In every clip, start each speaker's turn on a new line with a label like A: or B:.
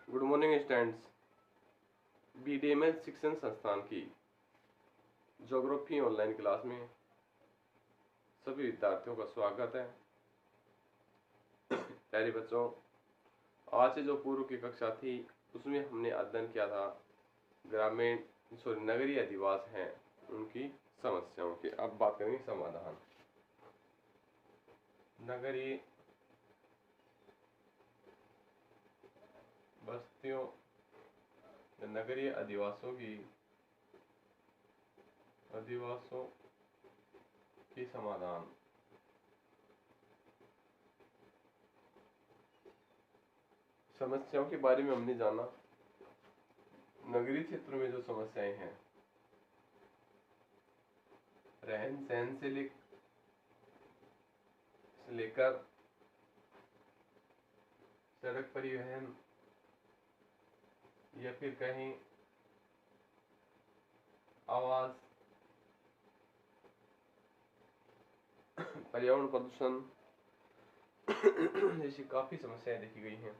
A: Good morning students. BDML शिक्षण संस्थान की ज्योग्राफी ऑनलाइन क्लास में सभी विद्यार्थियों का स्वागत है। प्यारे बच्चों, आज से जो पूर्व की कक्षा थी उसमें हमने अध्ययन किया था ग्रामीण नगरीय अधिवास हैं उनकी समस्याओं की। अब बात करेंगे समाधान। नगरीय बस्तियों नगरीय अधिवासों की समाधान। समस्याओं के बारे में हमने जाना। नगरीय क्षेत्रों में जो समस्याएं हैं, रहन सहन से लेकर सड़क परिवहन या फिर कहीं आवास, पर्यावरण प्रदूषण जैसी काफी समस्याएं देखी गई हैं।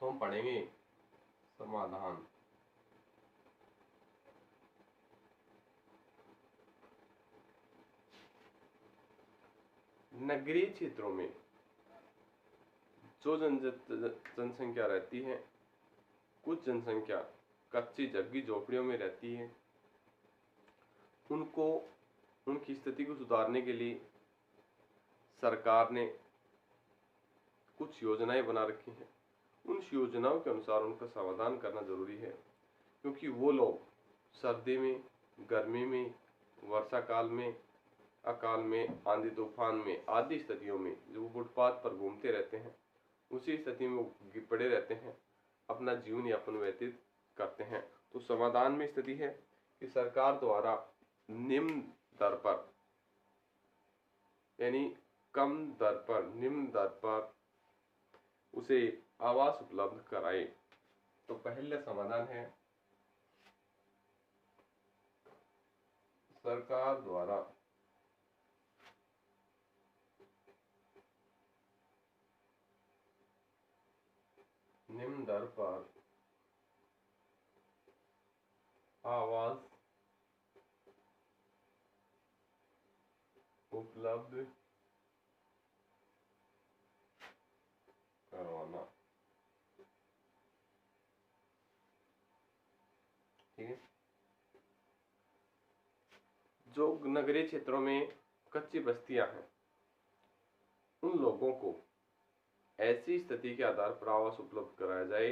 A: तो हम पढ़ेंगे समाधान। नगरीय क्षेत्रों में जो जनसंख्या रहती है, कुछ जनसंख्या कच्ची झुग्गी झोपड़ियों में रहती है। उनकी स्थिति को सुधारने के लिए सरकार ने कुछ योजनाएं बना रखी हैं। उन योजनाओं के अनुसार उनका समाधान करना जरूरी है, क्योंकि वो लोग सर्दी में, गर्मी में, वर्षा काल में, अकाल में, आंधी तूफान में आदि स्थितियों में जो फुटपाथ पर घूमते रहते हैं, उसी स्थिति में पड़े रहते हैं, अपना जीवन यापन व्यतीत करते हैं। तो समाधान में स्थिति है कि सरकार द्वारा निम्न दर पर, यानी कम दर पर, निम्न दर पर उसे आवास उपलब्ध कराए। तो पहला समाधान है सरकार द्वारा निम्न दर पर आवास उपलब्ध करवाना। ठीक है। जो नगरीय क्षेत्रों में कच्ची बस्तियां हैं, उन लोगों को ऐसी स्थिति के आधार पर आवास उपलब्ध कराया जाए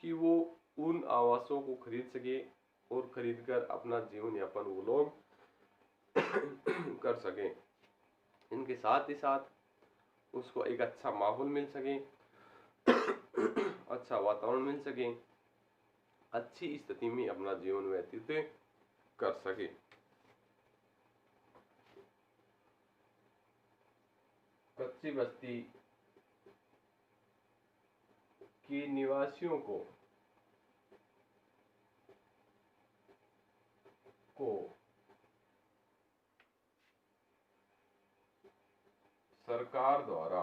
A: कि वो उन आवासों को खरीद सके और खरीदकर अपना जीवन यापन वो लोग कर सके। इनके साथ ही साथ उसको एक अच्छा माहौल मिल सके, अच्छा वातावरण मिल सके, अच्छी स्थिति में अपना जीवन व्यतीत कर सके। कच्ची बस्ती के निवासियों को सरकार द्वारा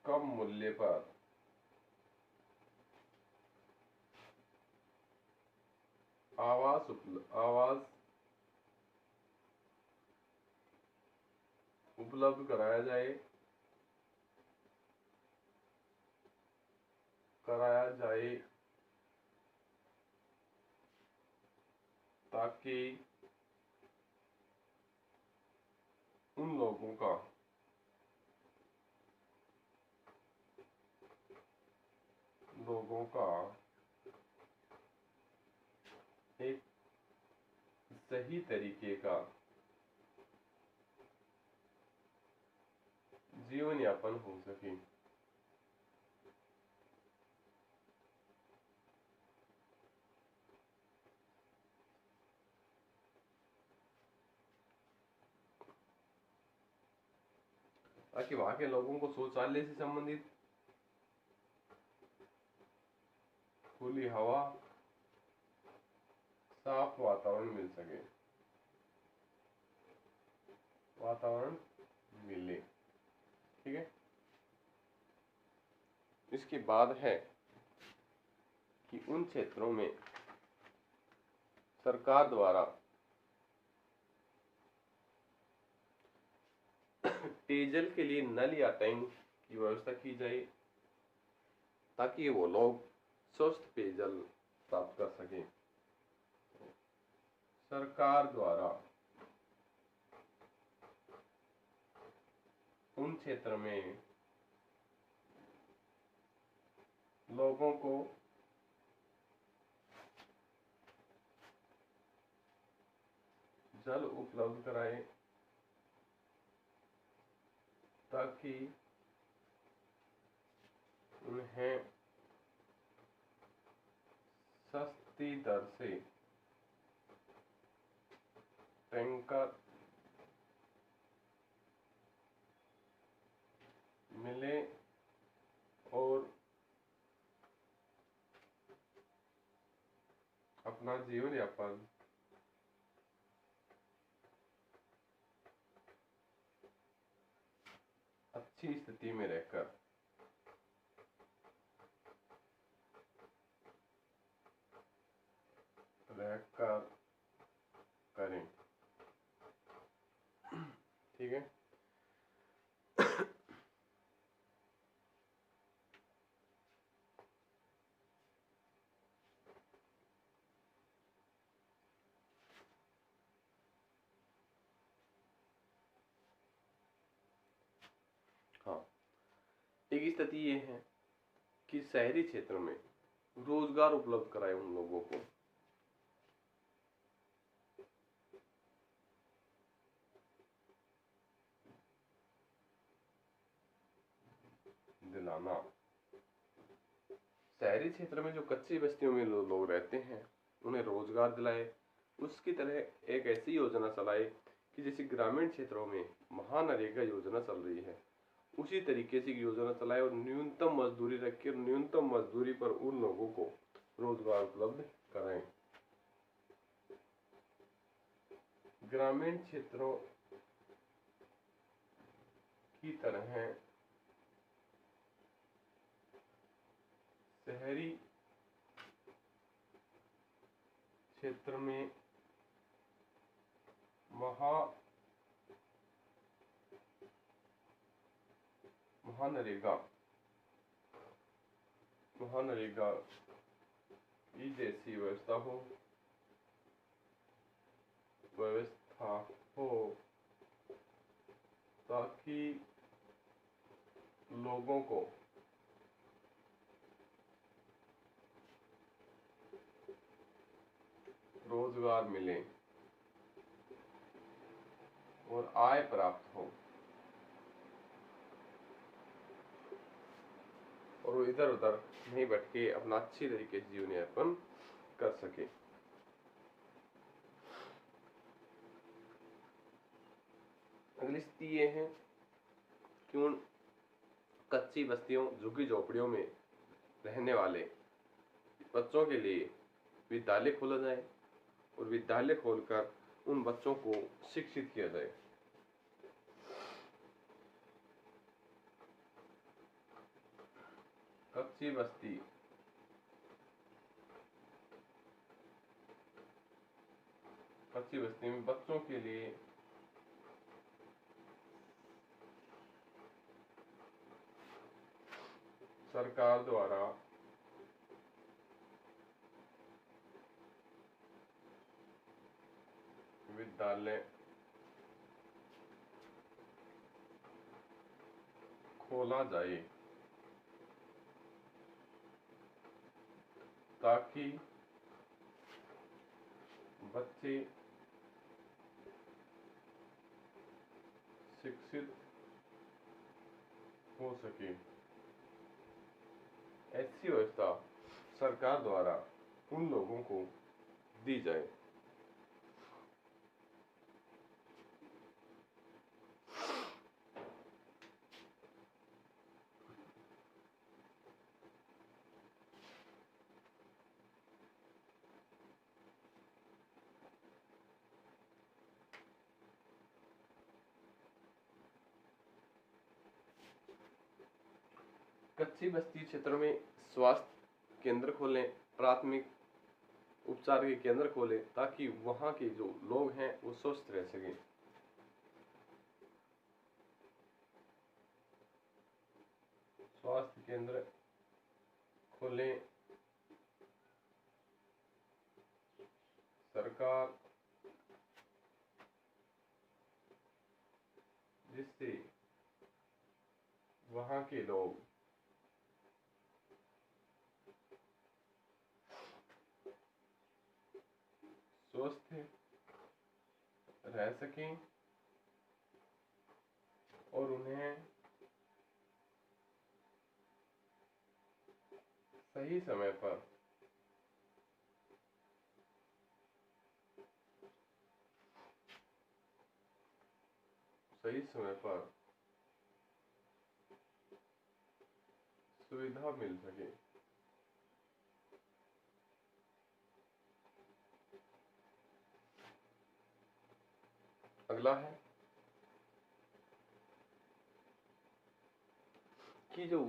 A: कम मूल्य पर आवास उपलब्ध कराया जाए ताकि उन लोगों का एक सही तरीके का जीवन यापन हो सके। ताकि वहां के लोगों को शौचालय से संबंधित खुली हवा, साफ वातावरण मिल सके। वातावरण मिले। ठीक है। इसके बाद है कि उन क्षेत्रों में सरकार द्वारा पेयजल के लिए नल या टैंक की व्यवस्था की जाए ताकि वो लोग स्वस्थ पेयजल प्राप्त कर सकें। सरकार द्वारा उन क्षेत्र में लोगों को जल उपलब्ध कराए ताकि उन्हें सस्ती दर से टैंकर मिले और अपना जीवन यापन अच्छी स्थिति में रहकर करें। ठीक है। हाँ, एक स्थिति ये है कि शहरी क्षेत्र में रोजगार उपलब्ध कराए उन लोगों को। दिलाना। शहरी क्षेत्र में जो कच्ची बस्तियों में लोग रहते हैं उन्हें रोजगार दिलाए। उसकी तरह एक ऐसी योजना चलाए कि जैसे ग्रामीण क्षेत्रों में महानरेगा योजना चल रही है उसी तरीके से योजना चलाए और न्यूनतम मजदूरी रखे और न्यूनतम मजदूरी पर उन लोगों को रोजगार उपलब्ध कराएं। ग्रामीण क्षेत्रों की तरह शहरी क्षेत्र में महानरेगा की जैसी व्यवस्था हो ताकि लोगों को रोजगार मिले और आय प्राप्त हो और वो इधर उधर नहीं भटके अपना अच्छी तरीके से जीवन यापन कर सके। अगली स्थिति ये है कि उन कच्ची बस्तियों झुग्गी झोपड़ियों में रहने वाले बच्चों के लिए विद्यालय खोला जाए और विद्यालय खोलकर उन बच्चों को शिक्षित किया जाए। कच्ची बस्ती में बच्चों के लिए सरकार द्वारा विद्यालय खोला जाए ताकि बच्चे शिक्षित हो सके। ऐसी व्यवस्था सरकार द्वारा उन लोगों को दी जाए। कच्ची बस्ती क्षेत्रों में स्वास्थ्य केंद्र खोलें, प्राथमिक उपचार के केंद्र खोलें, ताकि वहाँ के जो लोग हैं वो स्वस्थ रह सकें। स्वास्थ्य केंद्र खोलें, सरकार, जिससे वहाँ के लोग स्वस्थ रह सकें और उन्हें सही समय पर सुविधा मिल सके। अगला है कि जो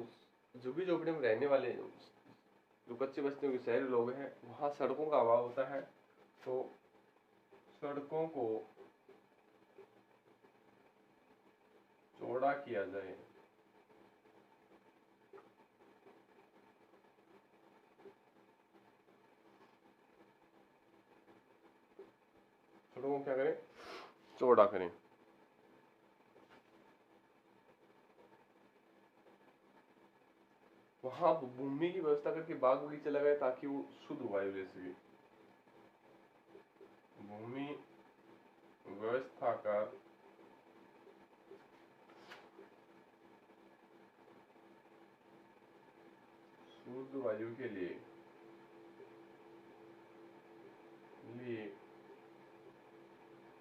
A: झुग्गी झोपड़ी में रहने वाले जो कच्ची बस्तियों के शहरी लोग हैं, वहाँ सड़कों का अभाव होता है, तो सड़कों को चौड़ा किया जाए। सड़कों को क्या करें? चौड़ा करें। वहां भूमि की व्यवस्था करके बाग बगीचे लगाए, ताकि वो शुद्ध वायु ले सके। भूमि व्यवस्था कर शुद्ध वायु के लिए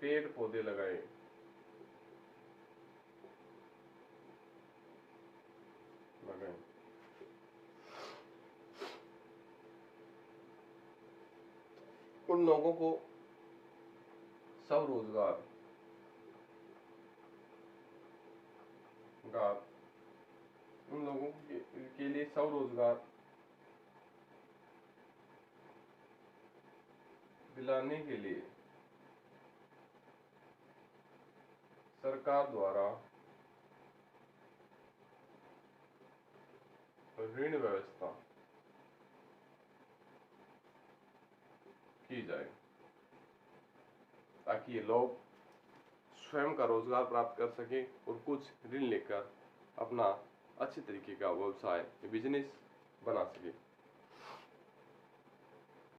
A: पेड़ पौधे लगाए। उन लोगों को स्वरोजगार उन लोगों के लिए स्वरोजगार दिलाने के लिए सरकार द्वारा ऋण व्यवस्था की जाए, ताकि ये लोग स्वयं का रोजगार प्राप्त कर सके और कुछ ऋण लेकर अपना अच्छे तरीके का व्यवसाय बिजनेस बना सके।